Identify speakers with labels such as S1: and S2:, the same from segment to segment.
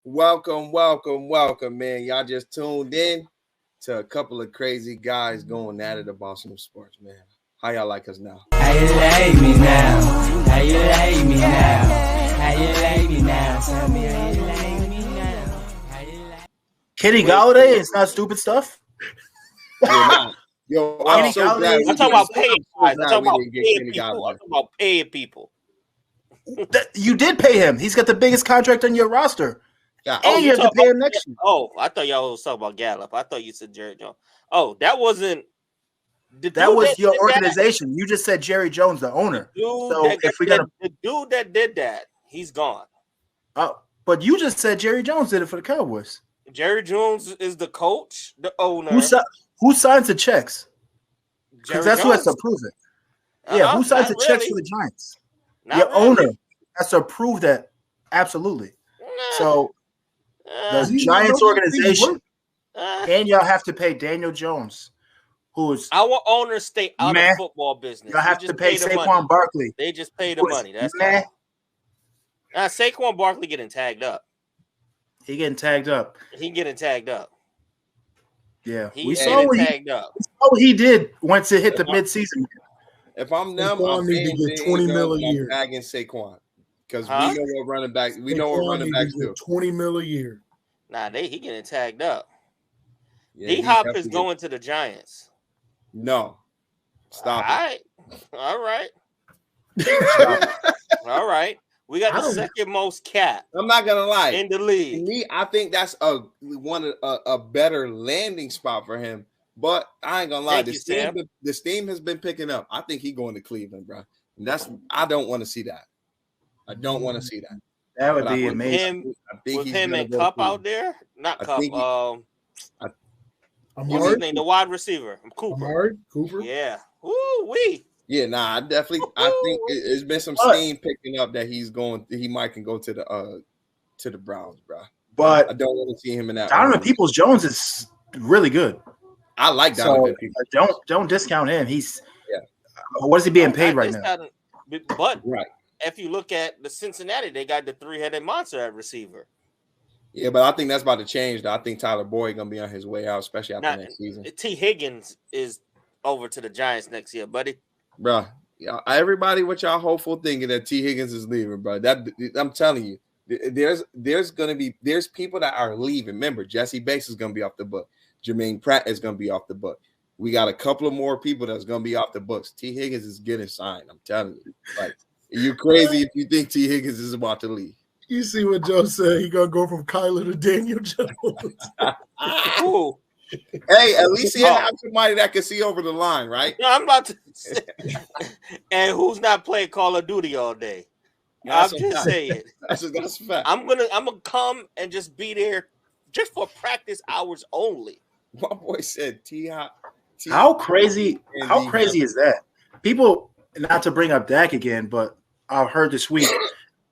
S1: Welcome, welcome, welcome, man. Y'all just tuned in to a couple of crazy guys going at it about some sports, man. How y'all like us now?
S2: How you like me now? How you like me now? How you like me now? Tell me how you like me now. How you like
S3: Kenny Galladay, it's not stupid stuff.
S1: Yo,
S3: Kenny
S1: I'm so glad.
S3: Galladay-
S4: I'm talking about paying guys. I'm talking about
S1: we didn't get
S4: paying
S1: Kenny
S4: people.
S1: Galladay.
S4: I'm talking about paying people.
S3: You did pay him. He's got the biggest contract on your roster.
S1: Yeah.
S3: And you have to
S4: talking
S3: pay
S4: about-
S3: him next year.
S4: Oh, I thought y'all was talking about Gallup. I thought you said Jerry Jones. Oh, that wasn't.
S3: That was your organization. You just said Jerry Jones, the owner. So if we got
S4: the dude that did that, he's gone.
S3: But you just said Jerry Jones did it for the Cowboys.
S4: Jerry Jones is the coach, the owner.
S3: Who signs the checks? Because
S4: Jerry
S3: that's who has to
S4: Jones?
S3: prove it. Yeah, who signs the
S4: not
S3: checks
S4: really.
S3: for the Giants?
S4: Not
S3: Your
S4: really.
S3: owner has to prove that. Absolutely. So the
S5: He
S3: Giants
S5: knows
S3: organization,
S4: uh,
S3: and y'all have to pay Daniel Jones, who is
S4: our owners stay out
S3: Meh.
S4: of football business.
S3: y'all have
S4: They
S3: to
S4: just
S3: pay
S4: the money.
S3: Saquon Barkley.
S4: They just pay the
S3: who is
S4: money. That's
S3: meh.
S4: all. Saquon Barkley getting tagged up.
S3: He getting tagged up.
S4: He getting tagged up.
S3: Yeah,
S4: He
S3: we
S4: getting
S3: saw what
S4: tagged up.
S3: he did once it hit the midseason.
S1: If I'm them,
S5: Saquon
S1: I'm
S5: need to
S1: paying
S5: get
S1: Daniel
S5: 20 mil
S1: Jones,
S5: a
S1: and
S5: year.
S1: I'm tagging Saquon because
S4: Huh?
S1: we know what running back. We know what
S5: Saquon
S1: running
S5: need
S1: backs
S5: to
S1: do.
S5: get 20 mil a year.
S4: Nah, he getting tagged up.
S1: Yeah,
S4: D
S1: he
S4: Hop
S1: have
S4: is
S1: to get-
S4: going to the Giants.
S1: No, stop
S4: All right.
S1: it.
S4: All right. We got
S5: I
S4: the
S5: don't-
S4: second most cap
S1: I'm not gonna lie.
S4: in the
S1: To
S4: league.
S1: me, I think that's a better landing spot for him. But I ain't gonna lie,
S4: Thank you, Sam.
S1: the steam has been picking up. I think he's going to Cleveland, bro. And I don't want to see that. I don't want to see that.
S3: That would
S1: But I
S3: be
S1: think-
S3: amazing.
S1: I think
S4: With
S1: he's
S4: him
S1: gonna
S4: and
S1: go to
S4: Cup
S1: Cleveland.
S4: out there. Not
S1: I
S4: Cup.
S1: think
S4: What's his
S5: Amari,
S4: name? The wide receiver. Cooper.
S5: Amari Cooper.
S4: Yeah. Woo-wee.
S1: Yeah, nah, I think it's been some
S3: But-
S1: steam picking up that he might can go to the Browns, bro. I
S3: But
S1: don't want to see him in that.
S3: Donovan Peoples-Jones is really good.
S1: I like
S3: So
S1: Donovan Peoples.
S3: don't discount him. He's
S1: Yeah.
S3: What is he being paid right now?
S4: But
S1: Right.
S4: if you look at the Cincinnati, they got the three-headed monster at receiver.
S1: Yeah, but I think that's about to change. Though. I think Tyler Boyd gonna be on his way out, especially after
S4: Not-
S1: next season,
S4: T. Higgins is over to the Giants next year, buddy.
S1: bro. Yeah, everybody, what y'all hopeful thinking that T. Higgins is leaving, bro? That I'm telling you, there's people that are leaving. Remember, Jesse Bates is gonna be off the book. Jermaine Pratt is gonna be off the book. We got a couple of more people that's gonna be off the books. T. Higgins is getting signed. I'm telling you, like you crazy if you think T. Higgins is about to leave.
S5: You see what Joe said? He gonna go from Kyler to Daniel Jones.
S4: Ooh.
S1: Hey, at least he have somebody that can see over the line, right?
S4: No, I'm about to say, and who's not playing Call of Duty all day?
S1: That's
S4: I'm
S1: a
S4: just
S1: fact.
S4: saying.
S1: That's a fact.
S4: I'm gonna come and just be there just for practice hours only.
S1: My boy said T.
S3: How crazy
S1: And
S3: is that? People, not to bring up Dak again, but I've heard this week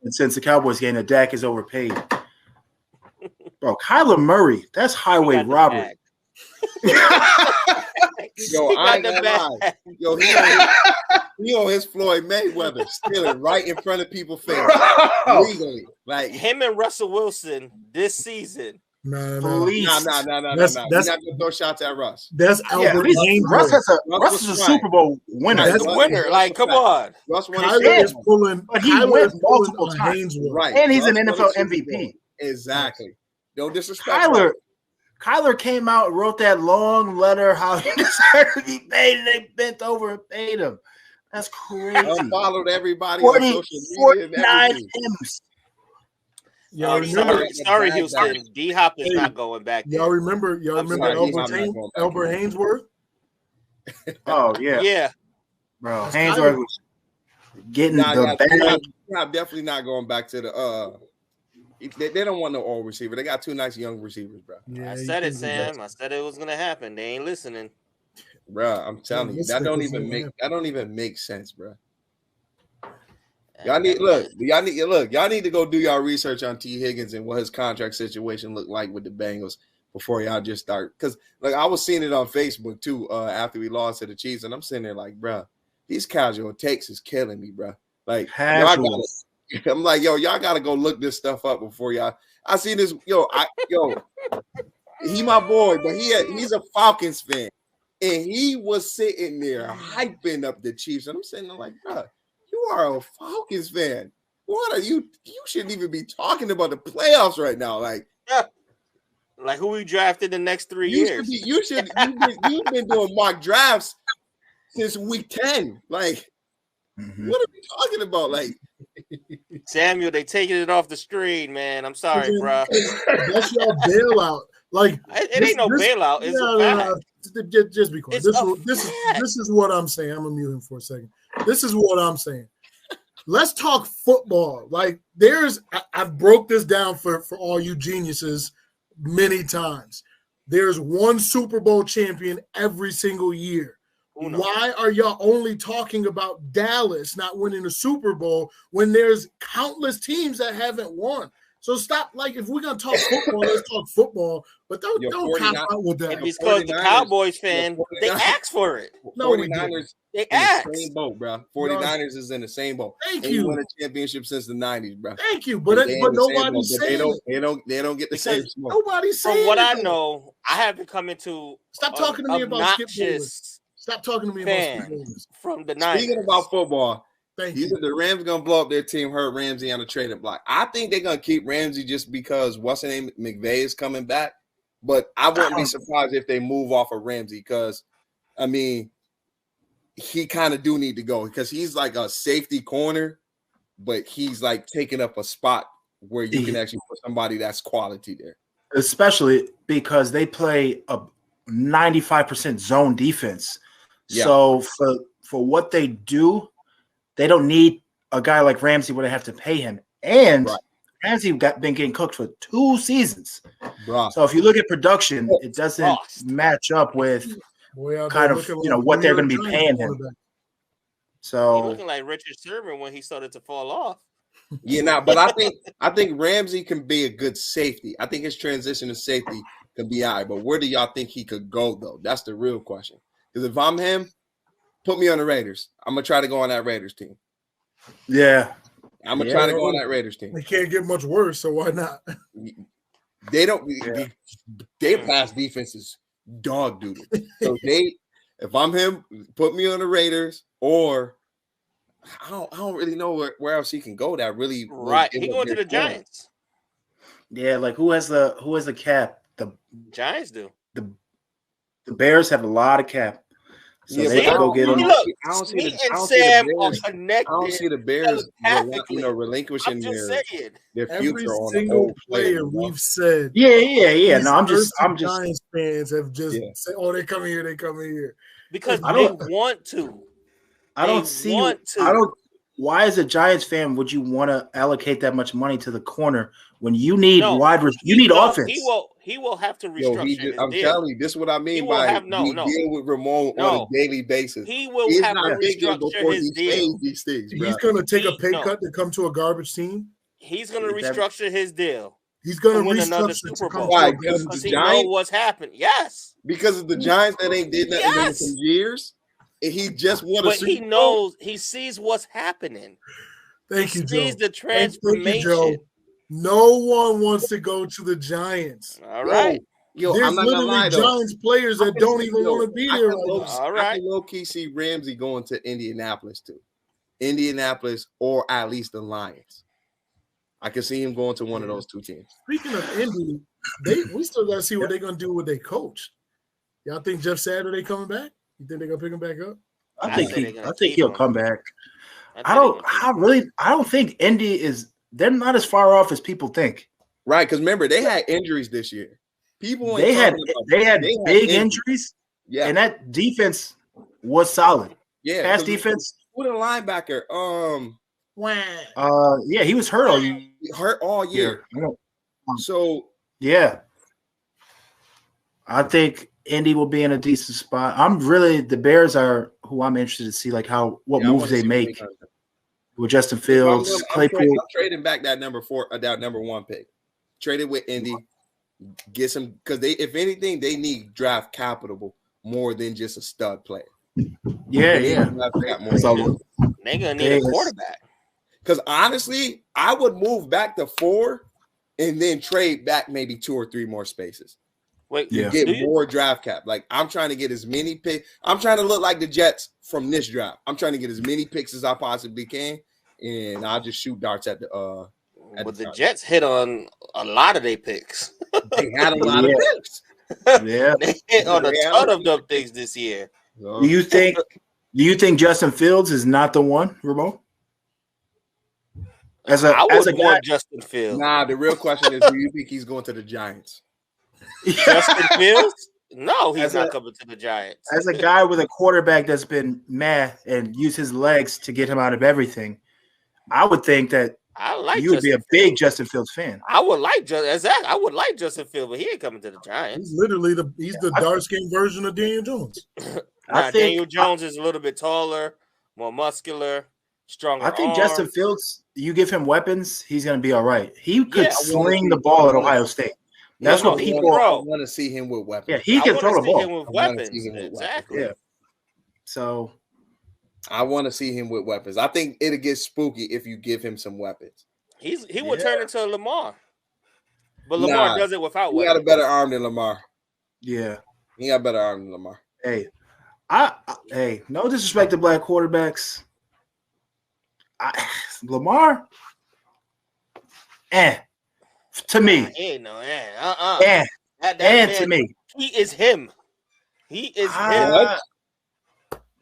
S3: and since the Cowboys game that Dak is overpaid. Bro, Kyler Murray, that's highway
S4: He got the
S3: robbery.
S4: bag.
S1: Yo,
S4: He
S1: I ain't
S4: got the
S1: gonna
S4: bag.
S1: lie. Yo, he on his Floyd Mayweather, stealing right in front of people's face legally. Like,
S4: Him and Russell Wilson this season.
S5: No.
S3: Please.
S1: nah.
S5: That's-
S1: We're
S5: that's-
S1: not gonna throw shots at Russ.
S5: That's
S3: Yeah,
S5: Albert
S3: please.
S5: Haynesworth.
S3: Russ is a
S1: was
S3: Super Bowl winner.
S1: Right.
S4: That's the winner. Like, come on.
S1: Russ won
S5: Kyler
S1: a
S5: is
S1: Super Bowl.
S5: pulling.
S3: But he
S5: Kyler
S3: went
S5: is pulling
S3: multiple
S5: on
S3: times.
S5: Haynesworth.
S1: Right.
S3: And he's an
S1: Russ won a
S3: NFL
S1: Super
S3: MVP.
S1: Bowl. Exactly. Don't disrespect Russ.
S3: Kyler came out and wrote that long letter how he deserved to be paid, and they bent over and paid him. That's crazy.
S1: Unfollowed everybody on
S3: 40,
S1: social media and
S3: 49
S1: everything.
S3: M's.
S5: Y'all remember?
S4: Sorry, Houston. D Hop is not going back there.
S5: Y'all remember?
S4: I'm sorry,
S5: Albert Haynesworth?
S3: Oh, yeah.
S4: Yeah.
S3: Bro,
S5: That's
S3: Haynesworth
S5: Kyler.
S3: was getting
S1: Nah,
S3: the bag.
S1: I'm definitely not going back to the they don't want no old receiver. They got two nice young receivers, bro.
S5: Yeah,
S4: I
S5: you
S4: said it,
S5: can do that.
S4: Sam. I said it was gonna happen. They ain't listening.
S1: Bro, I'm telling you, that don't even make sense, bro. Y'all need to go do y'all research on T. Higgins and what his contract situation looked like with the Bengals before y'all just start. Because like I was seeing it on Facebook too after we lost to the Chiefs, and I'm sitting there like, bro, these casual takes is killing me, bro. Like I'm like, yo, y'all gotta go look this stuff up before y'all. I seen this, he my boy, but he's a Falcons fan, and he was sitting there hyping up the Chiefs, and I'm sitting there like, bro, you are a Falcons fan. What are you? You shouldn't even be talking about the playoffs right now. Like
S4: who we drafted the next 3
S1: you
S4: years.
S1: You've been doing mock drafts since week 10. Like, what are we talking about? Like,
S4: Samuel, they taking it off the screen, man. I'm sorry, bro.
S5: That's your bailout. Like
S4: it ain't no bailout. It's a fact.
S5: Just be quiet. This is what I'm saying. I'm gonna mute him for a second. This is what I'm saying. Let's talk football. Like I broke this down for all you geniuses many times. There's one Super Bowl champion every single year. Why are y'all only talking about Dallas not winning a Super Bowl when there's countless teams that haven't won? So stop. Like, if we're gonna talk football, let's talk football. But don't cop out with that.
S4: It's because the Cowboys fan, they asked for it.
S1: No, 49ers
S4: they asked.
S1: The same boat, bro. 49ers is in the same boat.
S5: Thank you.
S1: Won a championship since the 90s, bro.
S5: Thank you, but nobody's saying
S1: they don't get the same smoke.
S5: Nobody's saying.
S4: From what I know, I haven't come into.
S5: Stop talking to me about Skip Bayless. Stop talking to me about Skip
S4: Bayless from the 90s.
S1: Speaking about football.
S5: Thank you.
S1: Either the Rams gonna blow up their team, hurt Ramsey on the trading block. I think they're gonna keep Ramsey just because what's the name McVay is coming back. But I wouldn't be surprised if they move off of Ramsey because, I mean, he kind of do need to go because he's like a safety corner, but he's like taking up a spot where you can actually put somebody that's quality there.
S3: Especially because they play a 95% zone defense.
S1: Yeah.
S3: So for what they do, they don't need a guy like Ramsey where they have to pay him. And Ramsey been getting cooked for 2 seasons.
S1: Bro.
S3: So if you look at production, it doesn't match up with kind of what they're going to be paying him. So
S4: he's looking like Richard Sherman when he started to fall off.
S1: Yeah, but I think Ramsey can be a good safety. I think his transition to safety can be all right. But where do y'all think he could go though? That's the real question. Because if I'm him, put me on the Raiders. I'm gonna try to go on that Raiders team.
S3: Yeah.
S1: I'm gonna try to go on that Raiders team.
S5: They can't get much worse, so why not?
S1: They don't. Their pass defense is dog doo. So if I'm him, put me on the Raiders, or I don't really know where else he can go. That really
S4: He going to the Giants.
S3: Yeah, like who has the cap? The
S4: Giants do.
S3: The Bears have a lot of cap. So they can go get him.
S4: Look,
S1: I don't see the Bears relinquishing their
S5: Every
S1: future on
S5: single player we've said.
S3: Yeah. No, I'm just
S5: Giants fans have just said, "Oh, they come here, they come here,"
S4: because they want to.
S3: Why, as a Giants fan, would you want to allocate that much money to the corner when you need you need offense?
S4: He will have to restructure.
S1: I'm telling you, this is what I mean by deal with Ramon on a daily basis.
S4: He will have to restructure his deal.
S1: These things,
S5: he's going to take a pay cut to come to a garbage team.
S4: He's going to restructure his deal.
S5: He's going to
S4: win another Super Bowl. Why? Because he knows what's happened. Yes.
S1: Because of the Giants that ain't did nothing in some years. And he just won a Super Bowl.
S4: He knows. He sees what's happening.
S5: Thank you, Joe.
S4: He sees the transformation.
S5: Thank you, Joe. No one wants to go to the Giants.
S4: All right.
S1: Yo,
S5: there's
S1: I'm not
S5: literally
S1: gonna lie,
S5: Giants players that don't even want to be there.
S4: All right.
S1: I can low-key see Ramsey going to Indianapolis too. Indianapolis or at least the Lions. I can see him going to one of those two teams.
S5: Speaking of Indy, we still got to see what they're going to do with their coach. Y'all think Jeff Saturday coming back? You think they're going to pick him back up?
S3: I think he'll come back. I don't think Indy is. They're not as far off as people think.
S1: Right, because remember they had injuries this year.
S3: They had big injuries.
S1: Yeah,
S3: and that defense was solid.
S1: Yeah,
S3: pass defense.
S1: What a linebacker.
S3: Yeah, he was hurt all year.
S1: Hurt all year. So
S3: yeah, I think Indy will be in a decent spot. The Bears are who I'm interested to see, like what moves they make with Justin Fields, Claypool.
S1: I'm trading back that number 1 pick. Trade it with Indy. Get some because if anything, they need draft capital more than just a stud player.
S3: Yeah.
S4: They're gonna need a quarterback.
S1: Because honestly, I would move back to 4 and then trade back maybe 2 or 3 more spaces.
S4: Wait,
S3: Yeah.
S1: Get more draft cap. Like I'm trying to get as many picks. I'm trying to look like the Jets from this draft. I'm trying to get as many picks as I possibly can, and I'll just shoot darts at the.
S4: But the Jets hit on a lot of their picks.
S1: They had a lot of picks.
S3: Yeah.
S4: They hit on a ton of them things this year.
S1: So,
S3: Do you think Justin Fields is not the one, Ramon?
S4: I would
S3: guy,
S4: want Justin Fields.
S1: nah, the real question is, do you think he's going to the Giants?
S4: Justin Fields? No, he's
S3: As
S4: not
S3: a-
S4: coming to the Giants.
S3: as a guy with a quarterback that's been mad and used his legs to get him out of everything, I would think that
S4: I like
S3: you would be a
S4: Justin
S3: big
S4: Fields.
S3: Justin Fields fan.
S4: I would like I would like Justin Fields, but he ain't coming to the Giants.
S5: He's literally the dark skinned version of Daniel Jones.
S3: I think-
S4: Daniel Jones is a little bit taller, more muscular, stronger.
S3: I think
S4: arm.
S3: Justin Fields, you give him weapons, he's going to be all right. He could
S4: Yeah,
S3: sling the ball at Ohio State. That's
S4: No,
S3: what
S4: no,
S3: people.
S4: bro.
S1: I want to see him with weapons.
S3: Yeah, he
S4: I
S3: can
S4: wanna
S3: throw the
S4: see
S3: ball.
S4: him with
S1: I wanna
S4: weapons.
S1: see him with
S4: Exactly.
S3: Yeah. So
S1: I want to see him with weapons. I think it'll get spooky if you give him some weapons.
S4: He would
S3: Yeah.
S4: turn into Lamar, but Lamar
S1: Nah,
S4: does it without
S1: He got a
S4: weapons.
S1: better arm than Lamar.
S3: yeah,
S1: He got a better arm than Lamar.
S3: hey, hey, no disrespect to black quarterbacks. Lamar, to me,
S4: He ain't no
S3: That
S4: man,
S3: to me.
S4: he is him. He is him.
S3: Ah,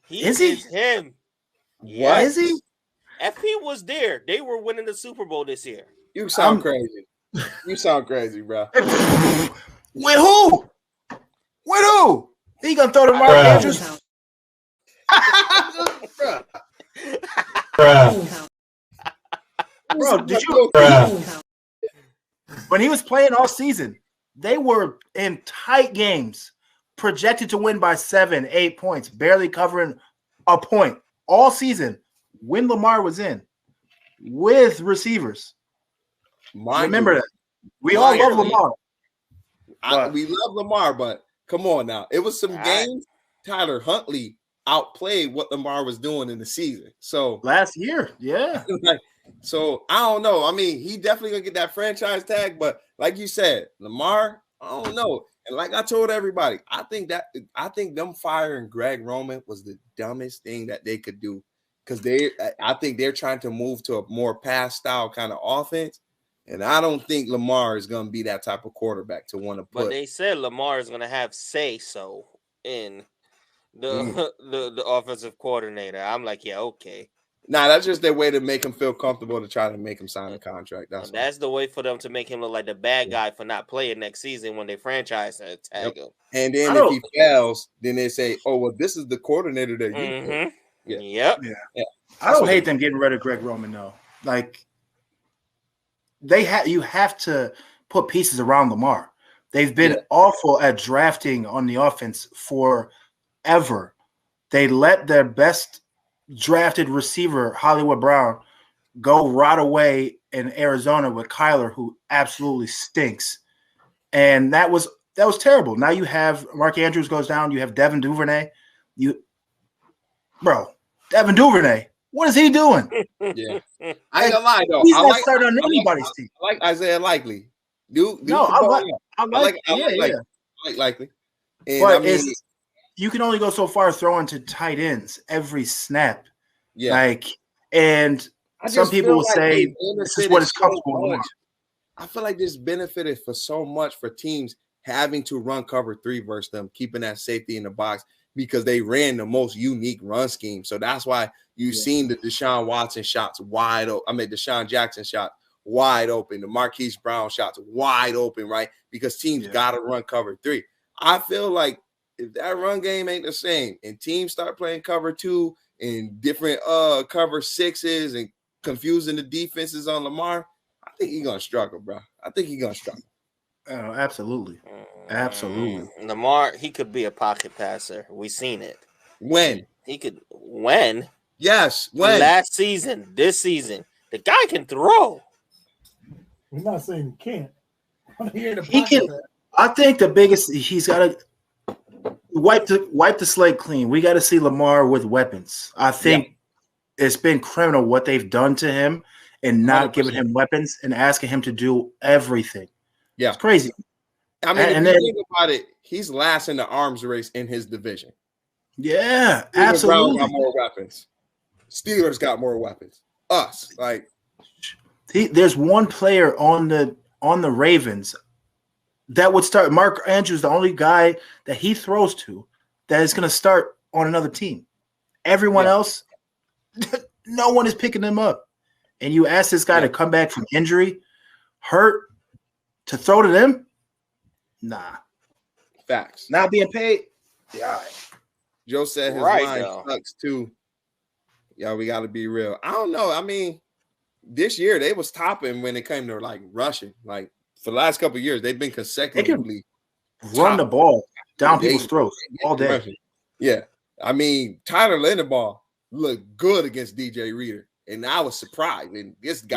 S4: He
S3: is he?
S4: him.
S1: What?
S3: Is he?
S4: If he was there, they were winning the Super Bowl this year.
S1: You sound
S3: I'm-
S1: crazy. You sound crazy, bro.
S3: With who? With who? He gonna throw to Mark
S2: Bruh.
S3: Andrews?
S2: Bruh.
S3: Bro, did you?
S2: Bruh.
S3: When he was playing all season, they were in tight games, projected to win by 7, 8 points, barely covering a point all season when Lamar was in with receivers.
S1: Mind
S3: Remember
S1: you,
S3: that. We all love
S1: Mind you,
S3: Lamar.
S1: we love Lamar, but come on now. It was some
S4: All right.
S1: games Tyler Huntley outplayed what Lamar was doing in the season. So,
S3: Last year, yeah.
S1: so I don't know. I mean, he definitely gonna get that franchise tag, but like you said, Lamar, I don't know. And like I told everybody, I think them firing Greg Roman was the dumbest thing that they could do because I think they're trying to move to a more pass style kind of offense. And I don't think Lamar is going to be that type of quarterback to want to
S4: But
S1: put.
S4: they said Lamar is going to have say so in the the offensive coordinator. I'm like, yeah, okay.
S1: Nah, that's just their way to make him feel comfortable to try to make him sign a contract.
S4: That's the way for them to make him look like the bad guy for not playing next season when they franchise tag him.
S1: And then
S3: I
S1: if
S3: don't-
S1: he fails, then they say, "Oh, well, this is the coordinator that you." put."
S4: Mm-hmm.
S1: Yeah.
S4: Yep.
S3: I don't hate them getting rid of Greg Roman though. Like you have to put pieces around Lamar. They've been awful at drafting on the offense forever. They let their best drafted receiver, Hollywood Brown, go right away in Arizona with Kyler, who absolutely stinks. And that was terrible. Now you have Mark Andrews goes down, you have Devin Duvernay. Devin Duvernay, what is he doing?
S1: Yeah. I ain't gonna lie though.
S3: He's
S1: I
S3: not
S1: like,
S3: starting on
S1: I like-
S3: anybody's team.
S1: I like Isaiah Likely. Dude,
S3: No,
S1: can
S3: I
S1: ball
S3: like-
S1: out.
S3: I like
S1: Likely. And
S3: But
S1: I mean,
S3: you can only go so far throwing to tight ends every snap.
S1: yeah.
S3: And
S1: I
S3: some
S1: just
S3: people
S1: feel
S3: will
S1: like
S3: say
S1: they
S3: this is what is
S1: benefited
S3: comfortable
S1: so
S3: to
S1: much. I feel like this benefited for so much for teams having to run cover 3 versus them, keeping that safety in the box because they ran the most unique run scheme. So that's why you've seen the Deshaun Watson shots wide open. I mean, Deshaun Jackson shot wide open, the Marquise Brown shots wide open, right? Because teams got to run cover 3. I feel like if that run game ain't the same and teams start playing cover 2 and different cover 6s and confusing the defenses on Lamar, I think he's gonna struggle, bro. I think he's gonna struggle.
S3: Oh, absolutely. Absolutely.
S4: Lamar, he could be a pocket passer. We seen it.
S1: When?
S4: He could when
S1: Yes, when?
S4: last season, this season. The guy can throw.
S5: We're not saying he can't. I'm hearing the
S3: He can. I think the biggest he's got to wipe the slate clean. We got to see Lamar with weapons. I think it's been criminal what they've done to him and not
S1: 100%.
S3: giving him weapons and asking him to do everything.
S1: Yeah.
S3: It's crazy.
S1: I mean,
S3: And
S1: if you
S3: then-
S1: think about it, he's last in the arms race in his division.
S3: Yeah,
S1: Cleveland Browns
S3: absolutely.
S1: got more weapons. Steelers got more weapons. Us, like,
S3: There's one player on the Ravens that would start. Mark Andrews, the only guy that he throws to that is going to start on another team. Everyone else, no one is picking them up. And you ask this guy to come back from injury, hurt, to throw to them? Nah.
S1: facts.
S3: Not being paid? Yeah. All right.
S1: Joe said his
S4: Right,
S1: line
S4: though.
S1: sucks too. Yeah, we got to be real. I don't know. I mean, this year they was topping when it came to like rushing. Like for the last couple of years, they've been consecutively
S3: Run the ball down
S1: They-
S3: people's throats all day.
S1: rushing. Yeah, I mean Tyler Linderbaugh looked good against DJ Reader, and I was surprised. And this guy